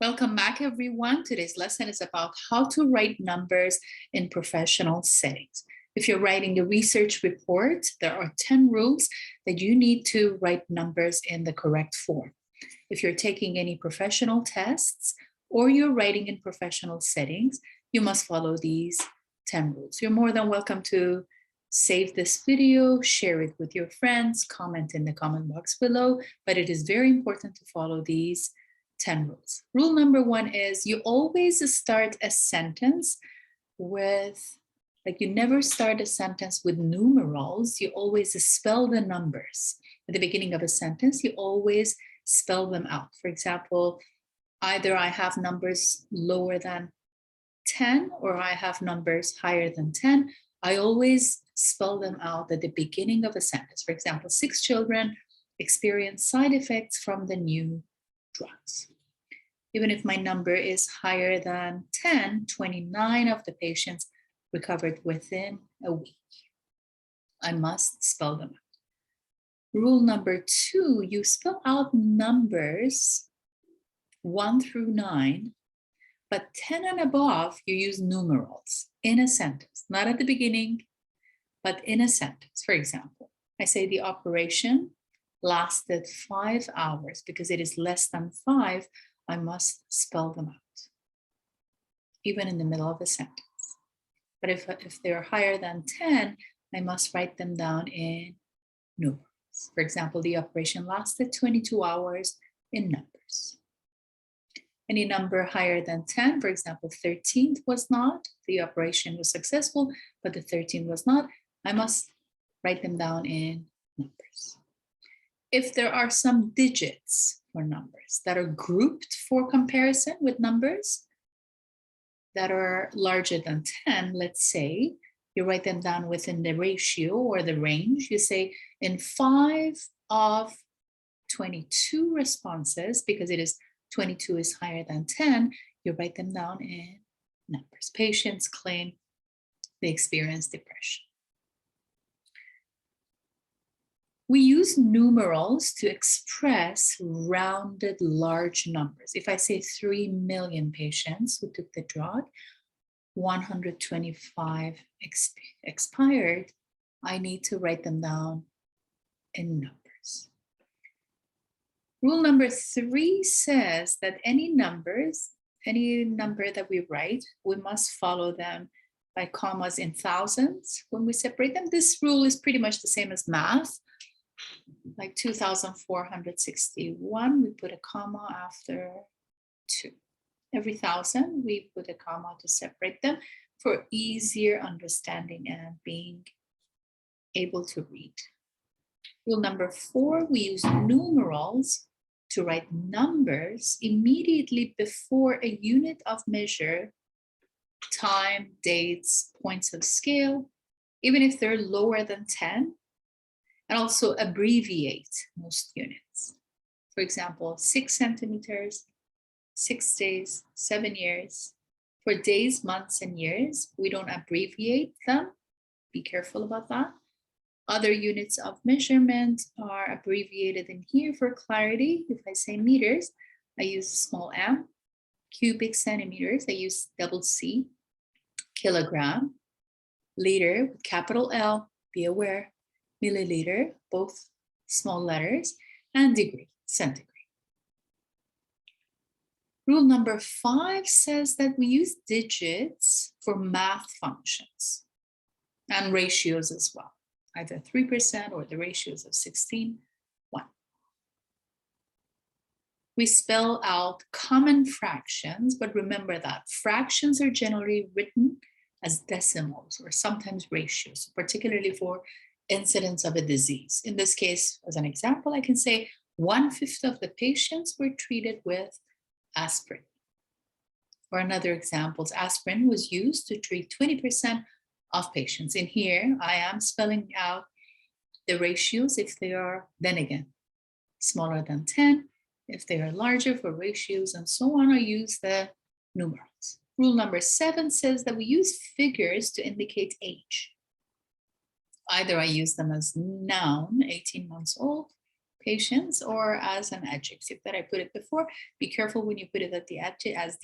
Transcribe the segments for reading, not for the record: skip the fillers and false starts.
Welcome back, everyone. Today's lesson is about how to write numbers in professional settings. If you're writing a research report, there are 10 rules that you need to write numbers in the correct form. If you're taking any professional tests or you're writing in professional settings, you must follow these 10 rules. You're more than welcome to save this video, share it with your friends, comment in the comment box below, but it is very important to follow these 10 rules. Rule number 1 is you always start a sentence with, you never start a sentence with numerals. You always spell the numbers. At the beginning of a sentence, you always spell them out. For example, either I have numbers lower than 10 or I have numbers higher than 10. I always spell them out at the beginning of a sentence. For example, 6 children experience side effects from the new drugs. Even if my number is higher than 10, 29 of the patients recovered within a week. I must spell them out. Rule number 2, you spell out numbers 1 through 9, but 10 and above, you use numerals in a sentence, not at the beginning, but in a sentence. For example, I say the operation lasted 5 hours. Because it is less than 5, I must spell them out, even in the middle of a sentence. But if they're higher than 10, I must write them down in numerals. For example, the operation lasted 22 hours in numbers. Any number higher than 10, for example, 13th was not, the operation was successful, but the 13th was not, I must write them down in numbers. If there are some digits for numbers that are grouped for comparison with numbers that are larger than 10, let's say, you write them down within the ratio or the range. You say in 5 of 22 responses, because it is 22 is higher than 10, you write them down in numbers. Patients claim they experience depression. We use numerals to express rounded large numbers. If I say 3 million patients who took the drug, 125 expired, I need to write them down in numbers. Rule number 3 says that any number that we write, we must follow them by commas in thousands when we separate them. This rule is pretty much the same as math. Like 2,461, we put a comma after 2. Every 1,000, we put a comma to separate them for easier understanding and being able to read. Rule number 4, we use numerals to write numbers immediately before a unit of measure, time, dates, points of scale, even if they're lower than 10. And also abbreviate most units. For example, 6 centimeters, 6 days, 7 years. For days, months, and years, we don't abbreviate them. Be careful about that. Other units of measurement are abbreviated in here for clarity. If I say meters, I use small m. Cubic centimeters, I use double C. Kilogram. Liter with capital L, be aware. Milliliter, both small letters, and degree, centigrade. Rule number 5 says that we use digits for math functions and ratios as well, either 3% or the ratios of 16:1. We spell out common fractions, but remember that fractions are generally written as decimals or sometimes ratios, particularly for incidence of a disease. In this case, as an example, I can say 1/5 of the patients were treated with aspirin. Or another example, aspirin was used to treat 20% of patients. In here, I am spelling out the ratios if they are, then again, smaller than 10. If they are larger for ratios and so on, I use the numerals. Rule number 7 says that we use figures to indicate age. Either I use them as noun, 18 months old, patience, or as an adjective that I put it before. Be careful when you put it as the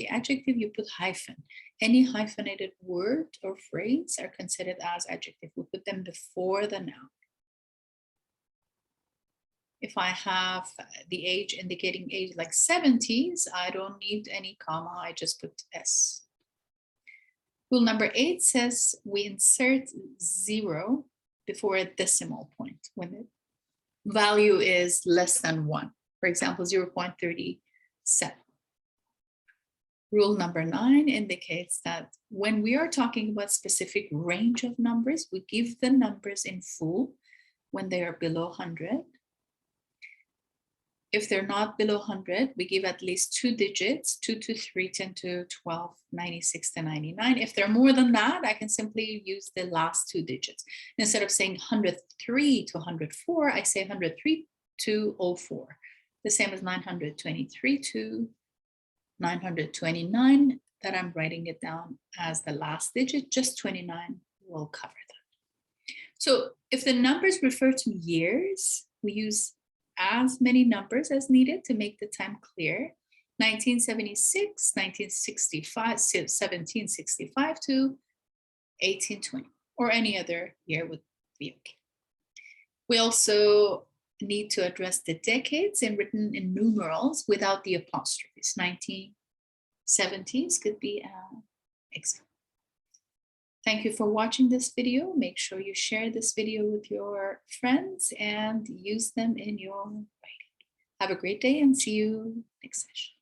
adjective, you put hyphen. Any hyphenated word or phrase are considered as adjective. We put them before the noun. If I have the age indicating age like 70s, I don't need any comma, I just put S. Rule number 8 says we insert 0 before a decimal point when the value is less than 1. For example, 0.37. Rule number 9 indicates that when we are talking about specific range of numbers, we give the numbers in full when they are below 100. If they're not below 100, we give at least 2 digits, 2 to 3, 10 to 12, 96 to 99. If they're more than that, I can simply use the last 2 digits. Instead of saying 103 to 104, I say 103 to 04. The same as 923 to 929, that I'm writing it down as the last digit, just 29 will cover that. So if the numbers refer to years, we use as many numbers as needed to make the time clear. 1976, 1965, 1765 to 1820, or any other year would be okay. We also need to address the decades and written in numerals without the apostrophes. 1970s could be an example. Thank you for watching this video. Make sure you share this video with your friends and use them in your writing. Have a great day and see you next session.